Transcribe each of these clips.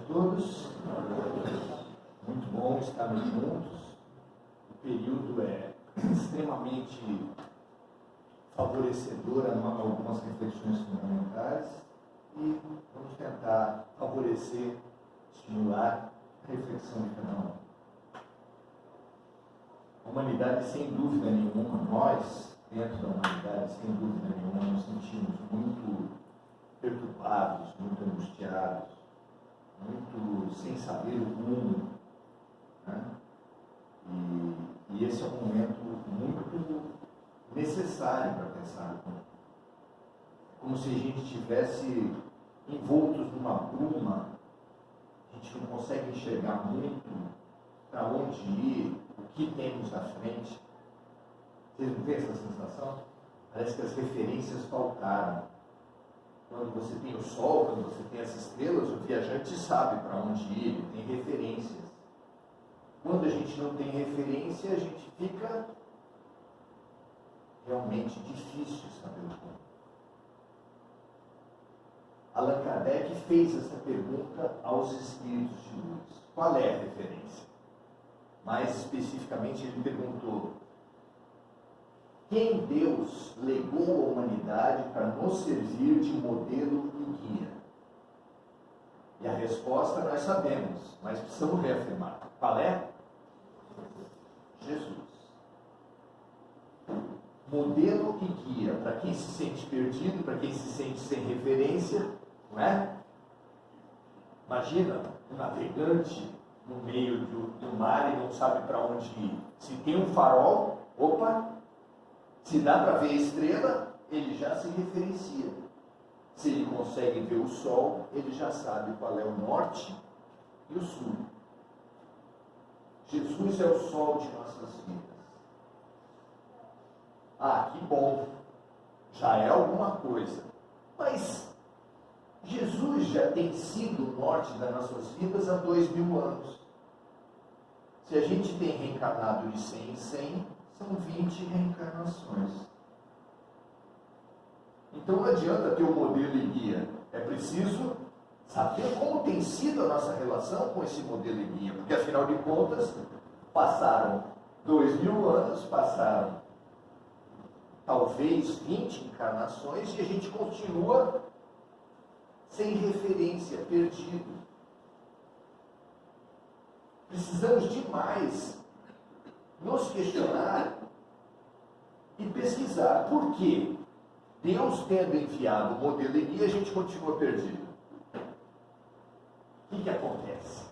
todos. Muito bom estarmos juntos. O período é extremamente favorecedor a algumas reflexões fundamentais e vamos tentar favorecer, estimular a reflexão de cada um. A humanidade, sem dúvida nenhuma, nós, dentro da humanidade, sem dúvida nenhuma, nos sentimos muito perturbados, muito angustiados, muito sem saber o rumo, né? E esse é um momento muito necessário para pensar. Como se a gente estivesse envoltos numa bruma, a gente não consegue enxergar muito para onde ir, o que temos à frente. Vocês não têm essa sensação? Parece que as referências faltaram. Quando você tem o sol, quando você tem as estrelas, o viajante sabe para onde ir, ele tem referências. Quando a gente não tem referência, a gente fica realmente difícil saber o como. Allan Kardec fez essa pergunta aos espíritos de luz. Qual é a referência? Mais especificamente, ele perguntou: quem Deus legou à humanidade para nos servir de modelo e guia? E a resposta nós sabemos, mas precisamos reafirmar. Qual é? Jesus. Modelo e guia para quem se sente perdido, para quem se sente sem referência, não é? Imagina um navegante no meio do mar e não sabe para onde ir. Se tem um farol, opa! Se dá para ver a estrela, ele já se referencia. Se ele consegue ver o sol, ele já sabe qual é o norte e o sul. Jesus é o sol de nossas vidas. Ah, que bom! Já é alguma coisa. Mas Jesus já tem sido o norte das nossas vidas há 2000 anos. Se a gente tem reencarnado de 100 em 100, são 20 reencarnações. Então não adianta ter um modelo e guia. É preciso saber como tem sido a nossa relação com esse modelo e guia. Porque afinal de contas, passaram 2000 anos, passaram talvez 20 encarnações e a gente continua sem referência, perdido. Precisamos demais nos questionar e pesquisar por que Deus, tendo enviado o modelo e guia, a gente continua perdido. O que acontece?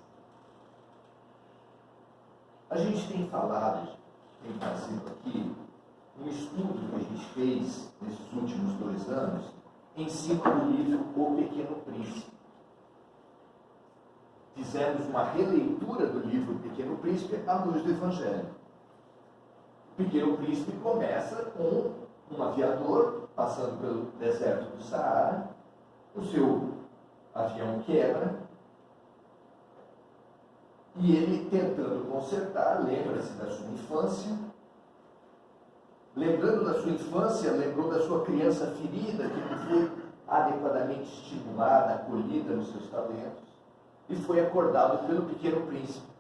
A gente tem falado, tem trazido aqui, um estudo que a gente fez nesses últimos 2 anos, em cima do livro O Pequeno Príncipe. Fizemos uma releitura do livro O Pequeno Príncipe à luz do Evangelho. O Pequeno Príncipe começa com um aviador passando pelo deserto do Saara, o seu avião quebra, e ele, tentando consertar, lembra-se da sua infância. Lembrando da sua infância, lembrou da sua criança ferida, que não foi adequadamente estimulada, acolhida nos seus talentos, e foi acordado pelo Pequeno Príncipe.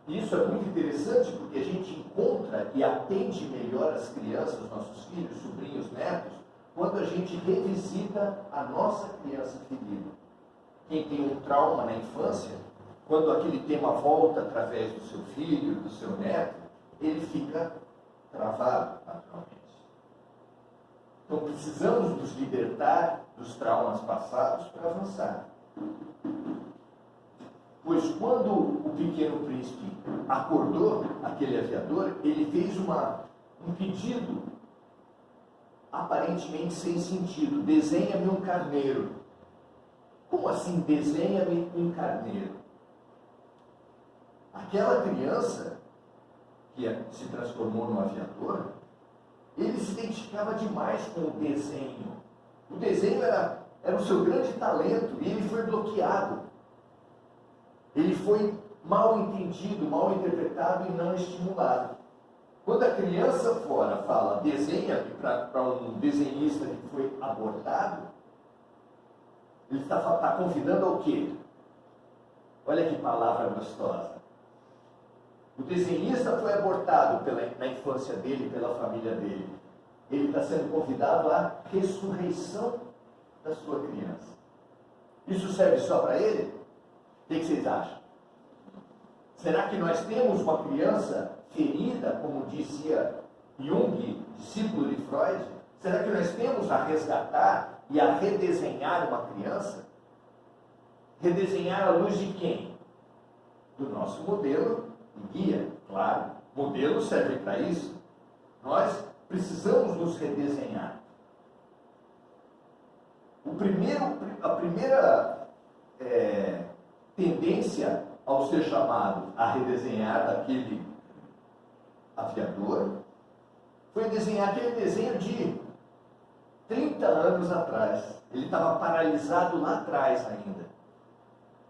Isso é muito interessante porque a gente encontra e atende melhor as crianças, nossos filhos, sobrinhos, netos, quando a gente revisita a nossa criança ferida. Quem tem um trauma na infância, quando aquele tema volta através do seu filho, do seu neto, ele fica travado, naturalmente. Então precisamos nos libertar dos traumas passados para avançar. Pois quando o Pequeno Príncipe acordou aquele aviador, ele fez um pedido aparentemente sem sentido: desenha-me um carneiro. Como assim, desenha-me um carneiro? Aquela criança que se transformou num aviador, ele se identificava demais com o desenho. O desenho era o seu grande talento e ele foi bloqueado. Ele foi mal entendido, mal interpretado e não estimulado. Quando a criança fora fala desenha para um desenhista que foi abordado, Ele está convidando ao quê? Olha que palavra gostosa. O desenhista foi abortado na infância dele, pela família dele. Ele está sendo convidado à ressurreição da sua criança. Isso serve só para ele? O que vocês acham? Será que nós temos uma criança ferida, como dizia Jung, discípulo de Freud? Será que nós temos a resgatar e a redesenhar uma criança? Redesenhar à luz de quem? Do nosso modelo e guia, claro. Modelo serve para isso. Nós precisamos nos redesenhar. A primeira tendência ao ser chamado a redesenhar daquele aviador foi desenhar aquele desenho de 30 anos atrás. Ele estava paralisado lá atrás ainda.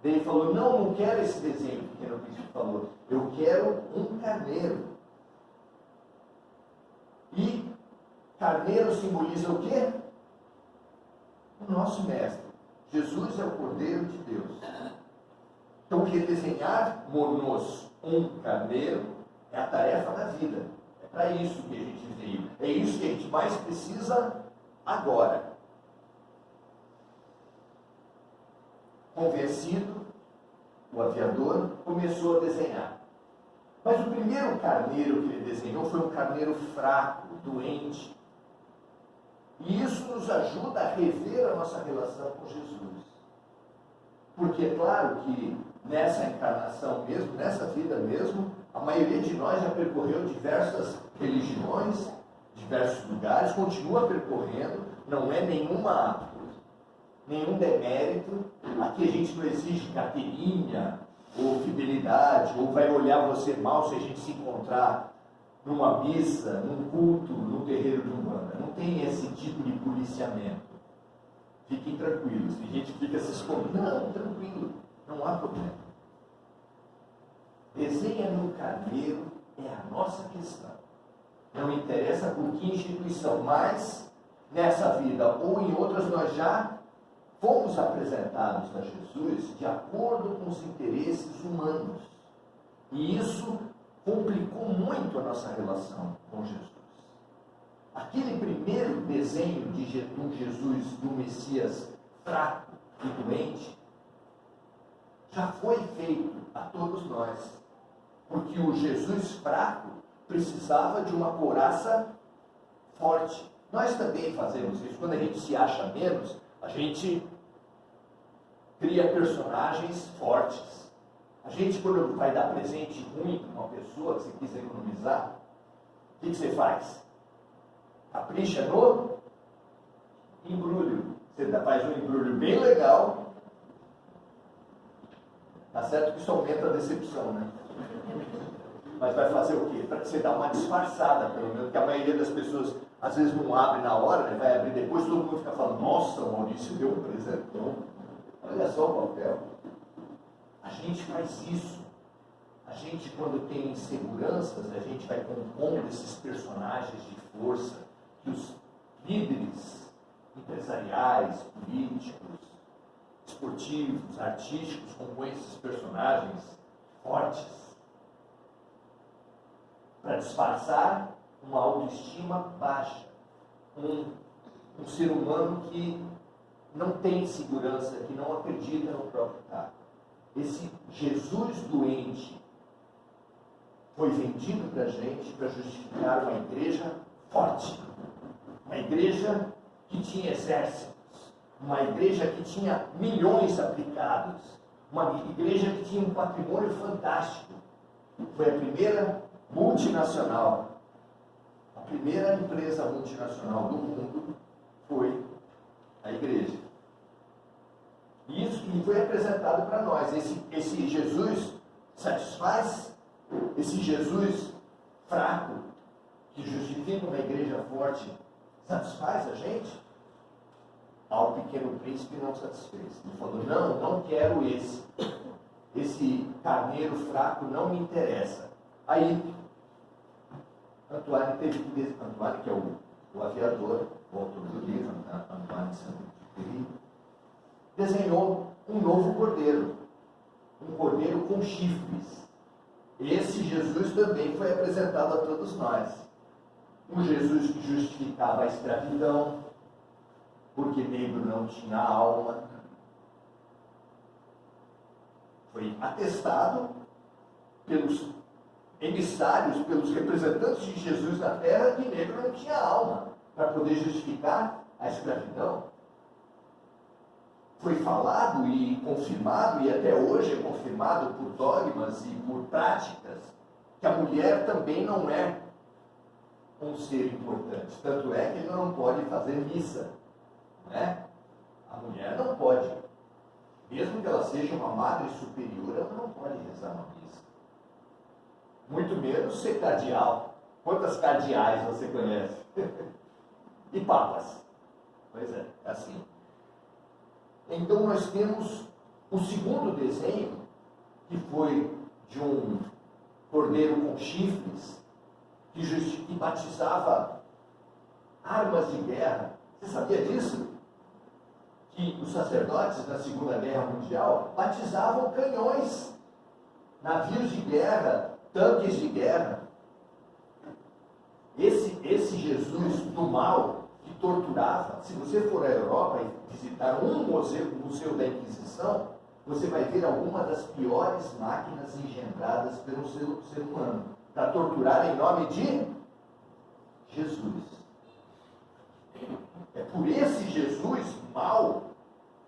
Daí ele falou, não quero esse desenho, o pequeno príncipe falou, eu quero um carneiro. E carneiro simboliza o quê? O nosso mestre. Jesus é o Cordeiro de Deus. Então, redesenhar-nos um carneiro é a tarefa da vida. É para isso que a gente veio. É isso que a gente mais precisa agora. Convencido, o aviador começou a desenhar. Mas o primeiro carneiro que ele desenhou foi um carneiro fraco, doente. E isso nos ajuda a rever a nossa relação com Jesus. Porque é claro que nessa encarnação mesmo, nessa vida mesmo, a maioria de nós já percorreu diversas religiões, diversos lugares, continua percorrendo, não é nenhum demérito. Aqui a gente não exige carteirinha, ou fidelidade, ou vai olhar você mal se a gente se encontrar numa missa, num culto, num terreiro de Umbanda. Não tem esse tipo de policiamento. Fiquem tranquilos. Tem gente que fica se escondendo. Não, tranquilo. Não há problema. Desenha no carneiro é a nossa questão. Não interessa por que instituição, mas nessa vida ou em outras nós já fomos apresentados a Jesus de acordo com os interesses humanos. E isso complicou muito a nossa relação com Jesus. Aquele primeiro desenho de um Jesus, do Messias fraco e doente, já foi feito a todos nós. Porque o Jesus fraco precisava de uma couraça forte. Nós também fazemos isso. Quando a gente se acha menos, a gente cria personagens fortes. A gente, quando vai dar presente ruim para uma pessoa que você quiser economizar, o que você faz? Capricha no embrulho. Você faz um embrulho bem legal. Tá certo que isso aumenta a decepção, né? Mas vai fazer o quê? Para você dar uma disfarçada, pelo menos, porque a maioria das pessoas às vezes não abre na hora, né? Vai abrir depois, todo mundo fica falando, nossa, o Maurício deu um presentão. Olha só o papel. A gente faz isso. A gente, quando tem inseguranças, a gente vai compondo esses personagens de força que os líderes empresariais, políticos, esportivos, artísticos compõem esses personagens fortes para disfarçar uma autoestima baixa, um ser humano que não tem segurança, que não acredita no próprio carro. Esse Jesus doente foi vendido para a gente para justificar uma igreja forte, uma igreja que tinha exércitos, uma igreja que tinha milhões aplicados, uma igreja que tinha um patrimônio fantástico. Foi a primeira multinacional, a primeira empresa multinacional do mundo foi a igreja. E isso que foi apresentado para nós. Esse Jesus satisfaz? Esse Jesus fraco, que justifica uma igreja forte, satisfaz a gente? Ao pequeno príncipe não satisfez. Ele falou, não quero esse. Esse carneiro fraco não me interessa. Aí, Antoine teve que... Antoine, que é o aviador, o autor do livro, Antoine de Saint-Exupéry, desenhou um novo cordeiro, um cordeiro com chifres. Esse Jesus também foi apresentado a todos nós. Um Jesus que justificava a escravidão, porque negro não tinha alma. Foi atestado pelos emissários, pelos representantes de Jesus na terra, que negro não tinha alma para poder justificar a escravidão. Foi falado e confirmado, e até hoje é confirmado por dogmas e por práticas, que a mulher também não é um ser importante. Tanto é que ele não pode fazer missa. Né? A mulher não pode. Mesmo que ela seja uma madre superior, ela não pode rezar uma missa. Muito menos ser cardeal. Quantas cardeais você conhece? E papas. Pois é assim. Então nós temos o segundo desenho, que foi de um cordeiro com chifres, que batizava armas de guerra. Você sabia disso? Que os sacerdotes da Segunda Guerra Mundial batizavam canhões, navios de guerra, tanques de guerra. Esse Jesus do mal, que torturava, se você for à Europa e visitar um museu da Inquisição, você vai ver alguma das piores máquinas engendradas pelo ser humano, para torturar em nome de Jesus. É por esse Jesus mau,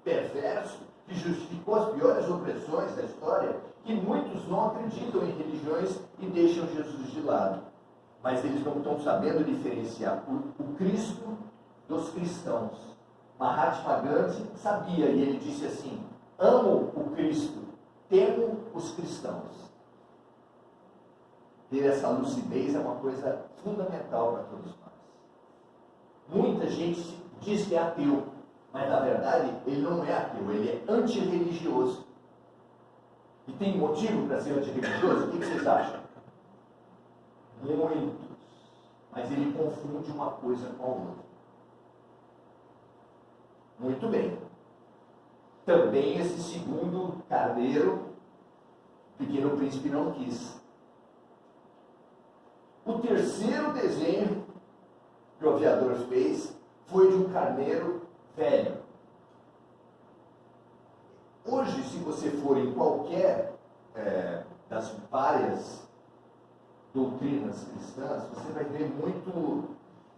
perverso, que justificou as piores opressões da história, que muitos não acreditam em religiões e deixam Jesus de lado. Mas eles não estão sabendo diferenciar o Cristo dos cristãos. Mahatma Gandhi sabia, e ele disse assim: amo o Cristo, temo os cristãos. Ter essa lucidez é uma coisa fundamental para todos nós. Muita gente diz que é ateu, mas na verdade ele não é ateu, ele é antirreligioso. E tem motivo para ser antirreligioso? O que vocês acham? Muitos. Mas ele confunde uma coisa com a outra. Muito bem. Também esse segundo carneiro, o Pequeno Príncipe não quis. O terceiro desenho que o aviador fez foi de um carneiro velho. Hoje, se você for em qualquer das várias doutrinas cristãs, você vai ver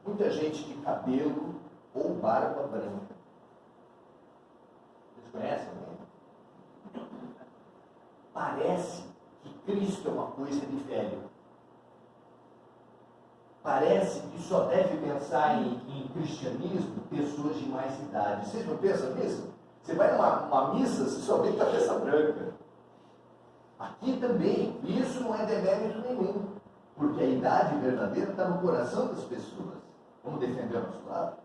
muita gente de cabelo ou barba branca. Vocês conhecem? Né? Parece que Cristo é uma coisa de velho. Parece que só deve pensar em cristianismo pessoas de mais idade. Vocês não pensam nisso? Você vai numa missa, você só vê cabeça branca. Aqui também, isso não é demérito nenhum, porque a idade verdadeira está no coração das pessoas. Vamos defender o nosso lado?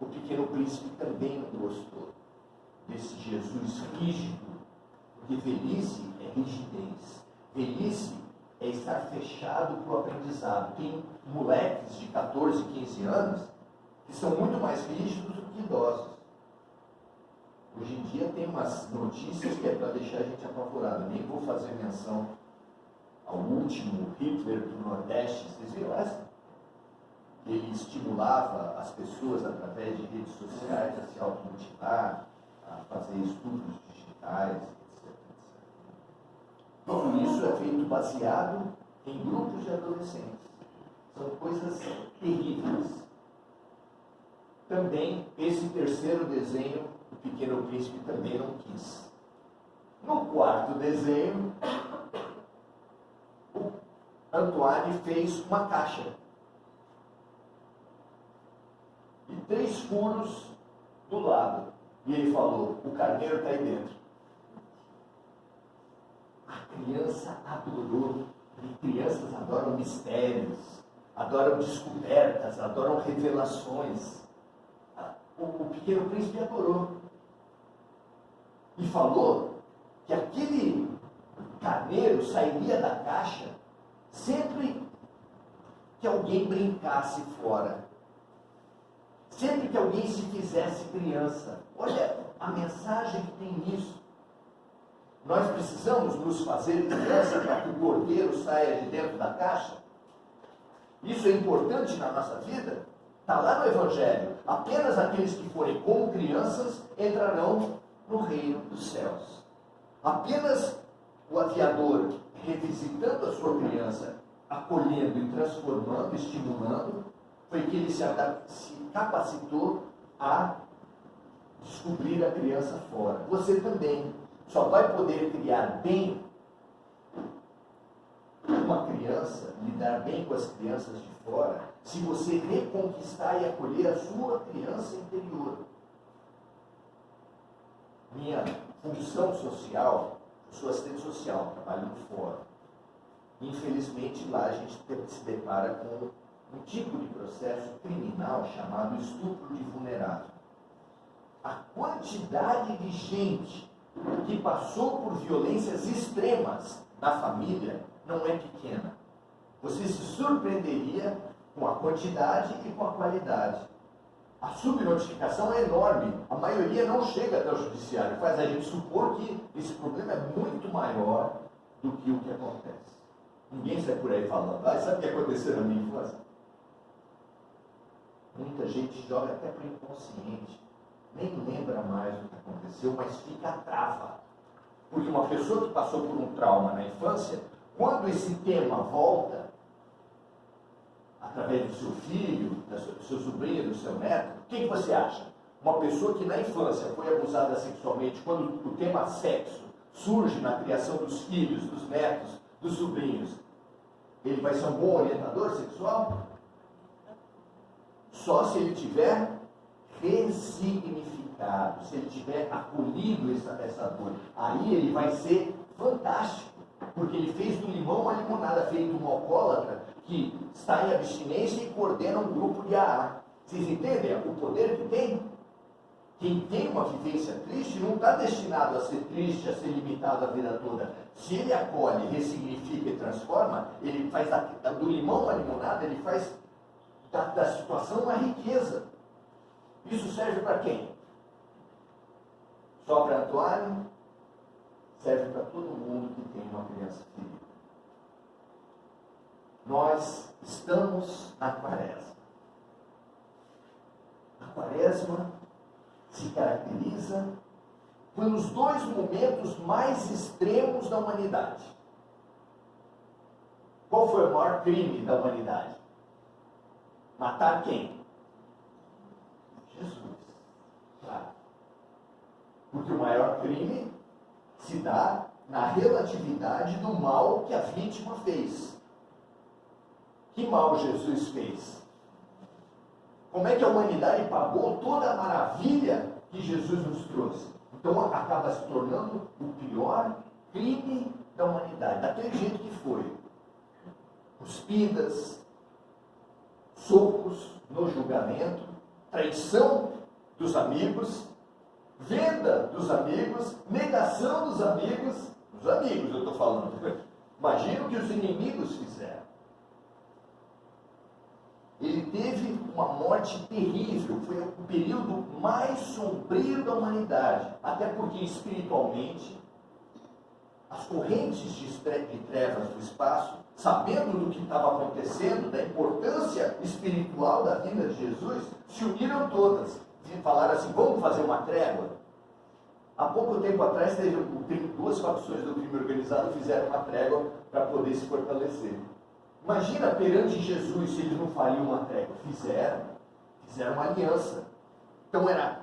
O Pequeno Príncipe também não gostou desse Jesus rígido, porque velhice é rigidez. Velhice é estar fechado para o aprendizado. Tem moleques de 14, 15 anos que são muito mais rígidos do que idosos. Hoje em dia tem umas notícias que é para deixar a gente apavorado. Nem vou fazer menção ao último Hitler do Nordeste. Vocês viram essa? Ele estimulava as pessoas através de redes sociais a se automutilar, a fazer estudos digitais, etc. Tudo isso é feito baseado em grupos de adolescentes. São coisas terríveis. Também, esse terceiro desenho, o Pequeno Príncipe também não quis. No quarto desenho, o Antoine fez uma caixa. E 3 furos do lado. E ele falou: o carneiro está aí dentro. A criança adorou. E crianças adoram mistérios, adoram descobertas, adoram revelações. O Pequeno Príncipe adorou. E falou que aquele carneiro sairia da caixa sempre que alguém brincasse fora. Sempre que alguém se fizesse criança. Olha a mensagem que tem nisso. Nós precisamos nos fazer criança para que o cordeiro saia de dentro da caixa? Isso é importante na nossa vida? Está lá no Evangelho. Apenas aqueles que forem como crianças entrarão no reino dos céus. Apenas o aviador, revisitando a sua criança, acolhendo e transformando, estimulando, foi que ele se capacitou a descobrir a criança fora. Você também só vai poder criar bem uma criança, lidar bem com as crianças de fora, se você reconquistar e acolher a sua criança interior. Minha função social, eu sou assistente social, trabalhando fora. Infelizmente, lá a gente se depara com um tipo de processo criminal chamado estupro de vulnerável. A quantidade de gente que passou por violências extremas na família não é pequena. Você se surpreenderia com a quantidade e com a qualidade. A subnotificação é enorme. A maioria não chega até o judiciário. Faz a gente supor que esse problema é muito maior do que o que acontece. Ninguém sai por aí falando, sabe o que aconteceu na minha infância? Muita gente joga até para o inconsciente. Nem lembra mais o que aconteceu, mas fica a trava. Porque uma pessoa que passou por um trauma na infância, quando esse tema volta, através do seu filho, do seu sobrinho, do seu neto, o que você acha? Uma pessoa que na infância foi abusada sexualmente, quando o tema sexo surge na criação dos filhos, dos netos, dos sobrinhos, ele vai ser um bom orientador sexual? Só se ele tiver ressignificado, se ele tiver acolhido essa dor. Aí ele vai ser fantástico, porque ele fez do limão uma limonada, feito um alcoólatra que está em abstinência e coordena um grupo de AA. Vocês entendem o poder que tem? Quem tem uma vivência triste não está destinado a ser triste, a ser limitado a vida toda. Se ele acolhe, ressignifica e transforma, ele faz do limão uma limonada, ele faz da situação uma riqueza. Isso serve para quem? Só para Antônio? Serve para todo mundo que tem uma criança ferida. Nós estamos na quaresma. A quaresma se caracteriza pelos dois momentos mais extremos da humanidade. Qual foi o maior crime da humanidade? Matar quem? Jesus. Claro. Porque o maior crime se dá na relatividade do mal que a vítima fez. Que mal Jesus fez? Como é que a humanidade pagou toda a maravilha que Jesus nos trouxe? Então acaba se tornando o pior crime da humanidade, daquele jeito que foi. Cuspidas, socos no julgamento, traição dos amigos, venda dos amigos, negação dos amigos eu estou falando. Imagina o que os inimigos fizeram. Ele teve uma morte terrível, foi o período mais sombrio da humanidade, até porque espiritualmente as correntes de trevas do espaço, sabendo do que estava acontecendo, da importância espiritual da vinda de Jesus, se uniram todas e falaram assim: vamos fazer uma trégua. Há pouco tempo atrás teve duas facções do crime organizado fizeram uma trégua para poder se fortalecer. Imagina perante Jesus se eles não fariam uma trégua. Fizeram uma aliança. Então eram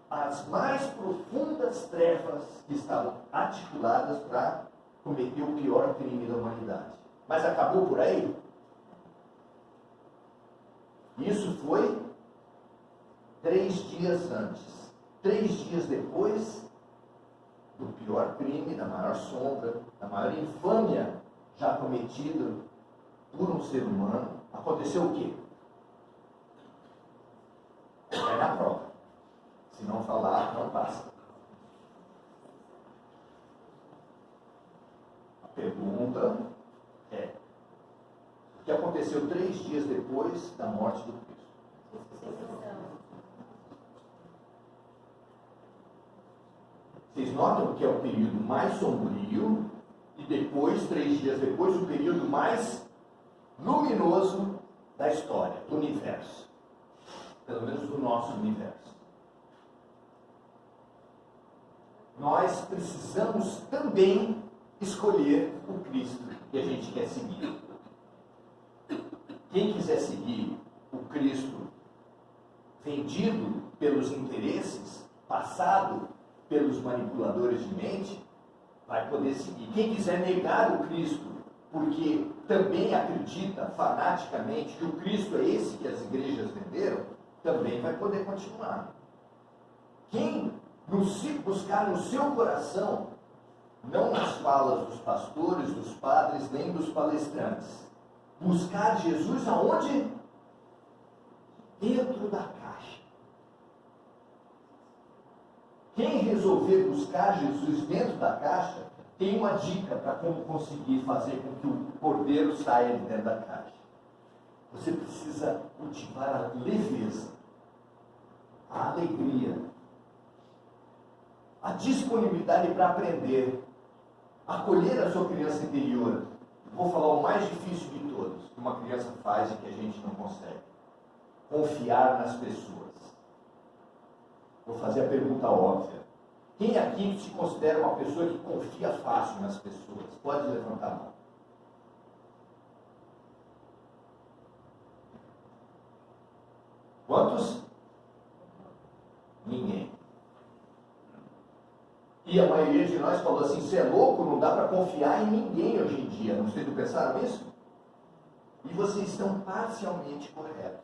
as mais profundas trevas que estavam articuladas para cometer o pior crime da humanidade. Mas acabou por aí? Isso foi 3 dias antes. 3 dias depois do pior crime, da maior sombra, da maior infâmia já cometida por um ser humano, aconteceu o quê? É na prova. Se não falar, não passa. A pergunta é: o que aconteceu 3 dias depois da morte do Cristo? Vocês notam que é o período mais sombrio e depois, 3 dias depois, o período mais luminoso da história, do universo. Pelo menos do nosso universo. Nós precisamos também escolher o Cristo que a gente quer seguir. Quem quiser seguir o Cristo vendido pelos interesses, passado pelos manipuladores de mente, vai poder seguir. Quem quiser negar o Cristo, porque também acredita fanaticamente que o Cristo é esse que as igrejas venderam, também vai poder continuar. Quem buscar no seu coração, não nas falas dos pastores, dos padres, nem dos palestrantes, buscar Jesus aonde? Dentro da caixa. Quem resolver buscar Jesus dentro da caixa, tem uma dica para como conseguir fazer com que o cordeiro saia de dentro da caixa. Você precisa cultivar a leveza, a alegria, a disponibilidade para aprender, acolher a sua criança interior. Vou falar o mais difícil de todos, que uma criança faz e que a gente não consegue. Confiar nas pessoas. Vou fazer a pergunta óbvia. Quem aqui se considera uma pessoa que confia fácil nas pessoas? Pode levantar a mão. Quantos? Ninguém. E a maioria de nós falou assim, você é louco, não dá para confiar em ninguém hoje em dia. Não sei se pensaram nisso? E vocês estão parcialmente corretos.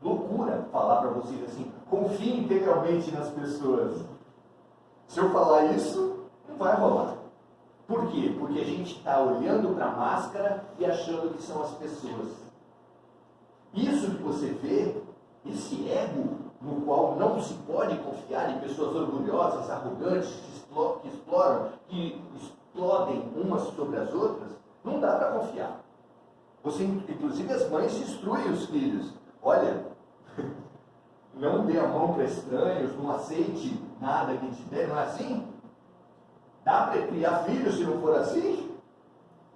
Loucura falar para vocês assim, confie integralmente nas pessoas. Se eu falar isso, não vai rolar. Por quê? Porque a gente está olhando para a máscara e achando que são as pessoas. Isso que você vê, esse ego no qual não se pode confiar em pessoas orgulhosas, arrogantes, que exploram, que explodem umas sobre as outras, não dá para confiar. Você, inclusive as mães instruem os filhos. Olha, não dê a mão para estranhos, não aceite nada que te dê, não é assim? Dá para criar filhos se não for assim?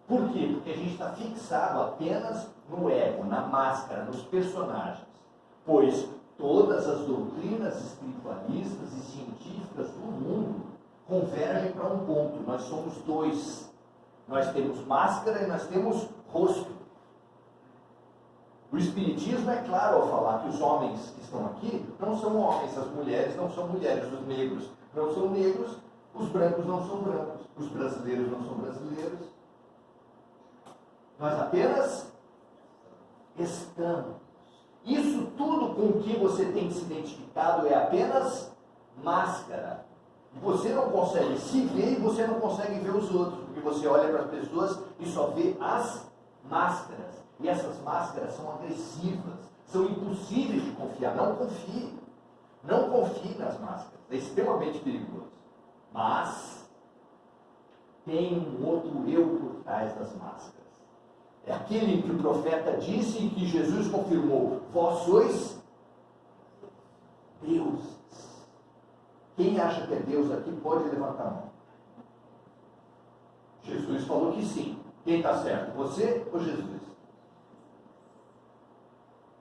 Por quê? Porque a gente está fixado apenas no ego, na máscara, nos personagens. Pois todas as doutrinas espiritualistas e científicas do mundo convergem para um ponto. Nós somos dois. Nós temos máscara e nós temos rosto. O Espiritismo é claro ao falar que os homens que estão aqui não são homens, as mulheres não são mulheres, os negros não são negros, os brancos não são brancos, os brasileiros não são brasileiros. Nós apenas estamos. Isso tudo com o que você tem se identificado é apenas máscara. Você não consegue se ver e você não consegue ver os outros, porque você olha para as pessoas e só vê as máscaras. E essas máscaras são agressivas, são impossíveis de confiar. Não confie. Não confie nas máscaras. É extremamente perigoso. Mas tem um outro eu por trás das máscaras. É aquele que o profeta disse e que Jesus confirmou. Vós sois deuses. Quem acha que é Deus aqui pode levantar a mão. Jesus falou que sim. Quem está certo? Você ou Jesus?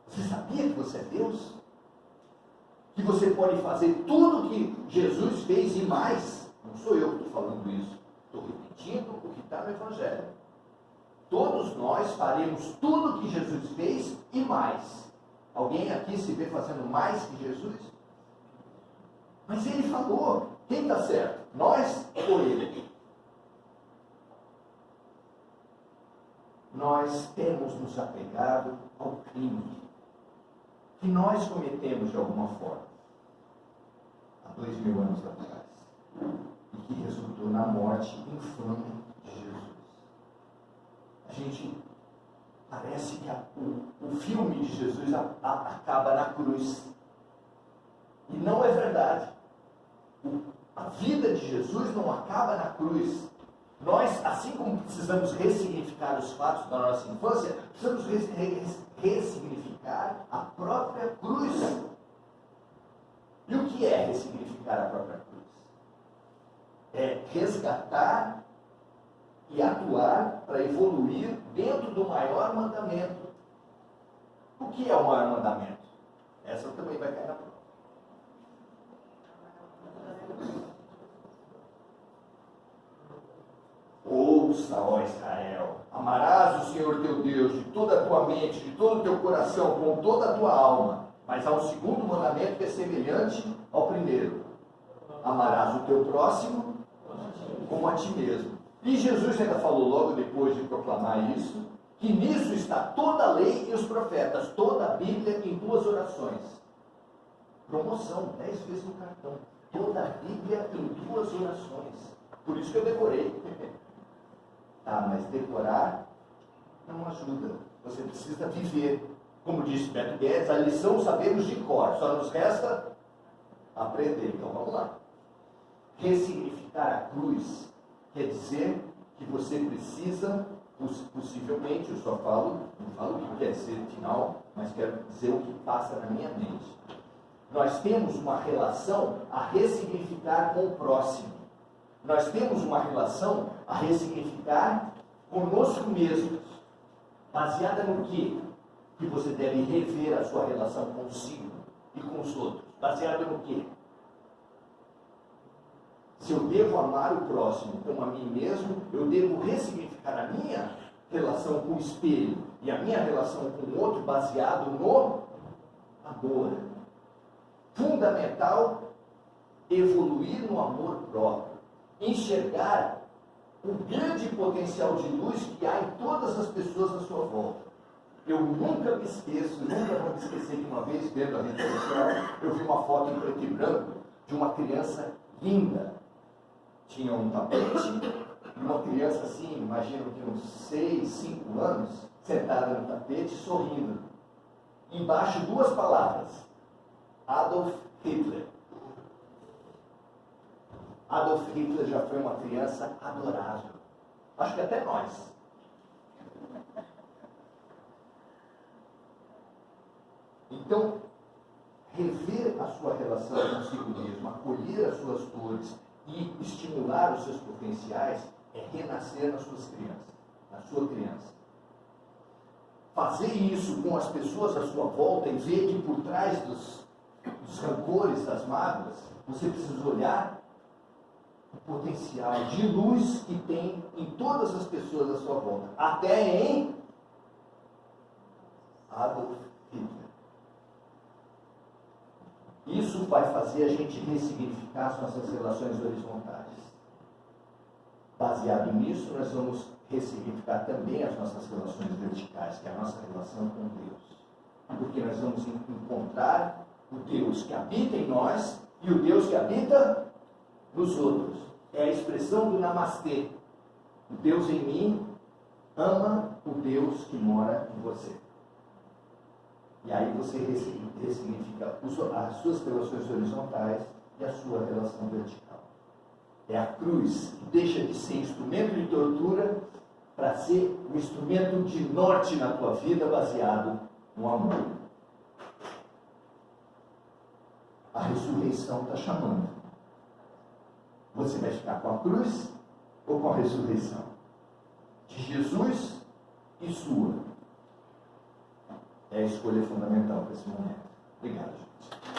Você sabia que você é Deus? Que você pode fazer tudo o que Jesus fez e mais? Não sou eu que estou falando isso. Estou repetindo o que está no Evangelho. Todos nós faremos tudo o que Jesus fez e mais. Alguém aqui se vê fazendo mais que Jesus? Mas ele falou. Quem está certo? Nós ou ele? Nós temos nos apegado ao crime que nós cometemos de alguma forma há 2000 anos atrás e que resultou na morte infame de Jesus. A gente parece que o filme de Jesus acaba na cruz e não é verdade. A vida de Jesus não acaba na cruz. Nós, assim como precisamos ressignificar os fatos da nossa infância, precisamos ressignificar a própria cruz. E o que é ressignificar a própria cruz? resgatar e atuar para evoluir dentro do maior mandamento. O que é o maior mandamento? Essa também vai cair na prova. Ouça, ó Israel, amarás o Senhor teu Deus de toda a tua mente, de todo o teu coração, com toda a tua alma. Mas há um segundo mandamento que é semelhante ao primeiro: amarás o teu próximo como a ti mesmo. E Jesus ainda falou logo depois de proclamar isso, que nisso está toda a lei e os profetas, toda a Bíblia em 2 orações. Promoção, 10 vezes no cartão. Toda a Bíblia em 2 orações. Por isso que eu decorei. Tá, mas decorar não ajuda. Você precisa viver. Como disse Beto Guedes, a lição sabemos de cor, só nos resta aprender. Então vamos lá. Ressignificar a cruz quer dizer que você precisa, possivelmente, eu só falo, não falo o que quer dizer final, mas quero dizer o que passa na minha mente. Nós temos uma relação a ressignificar com o próximo. Nós temos uma relação a ressignificar conosco mesmos. Baseada no quê? Que você deve rever a sua relação consigo e com os outros. Baseada no quê? Se eu devo amar o próximo como a mim mesmo, eu devo ressignificar a minha relação com o espelho e a minha relação com o outro baseado no amor. Fundamental evoluir no amor próprio. Enxergar o grande potencial de luz que há em todas as pessoas à sua volta. Eu nunca me esqueço, nunca vou me esquecer que uma vez, vendo a rede social, eu vi uma foto em preto e branco de uma criança linda. Tinha um tapete e uma criança assim, imagino que uns 6, 5 anos, sentada no tapete, sorrindo. Embaixo 2 palavras: Adolf Hitler. Adolf Hitler já foi uma criança adorável. Acho que até nós. Então, rever a sua relação consigo mesmo, acolher as suas dores e estimular os seus potenciais é renascer nas suas crianças, na sua criança. Fazer isso com as pessoas à sua volta e ver que por trás dos rancores, das mágoas, você precisa olhar o potencial de luz que tem em todas as pessoas à sua volta, até em Adolf Hitler. Isso vai fazer a gente ressignificar as nossas relações horizontais. Baseado nisso, nós vamos ressignificar também as nossas relações verticais, que é a nossa relação com Deus. Porque nós vamos encontrar o Deus que habita em nós e o Deus que habita nos outros. É a expressão do Namastê. O Deus em mim ama o Deus que mora em você. E aí você ressignifica as suas relações horizontais e a sua relação vertical. É a cruz que deixa de ser instrumento de tortura para ser um instrumento de norte na tua vida baseado no amor. A ressurreição está chamando. Você vai ficar com a cruz ou com a ressurreição? De Jesus e sua. É a escolha fundamental para esse momento. Obrigado, gente.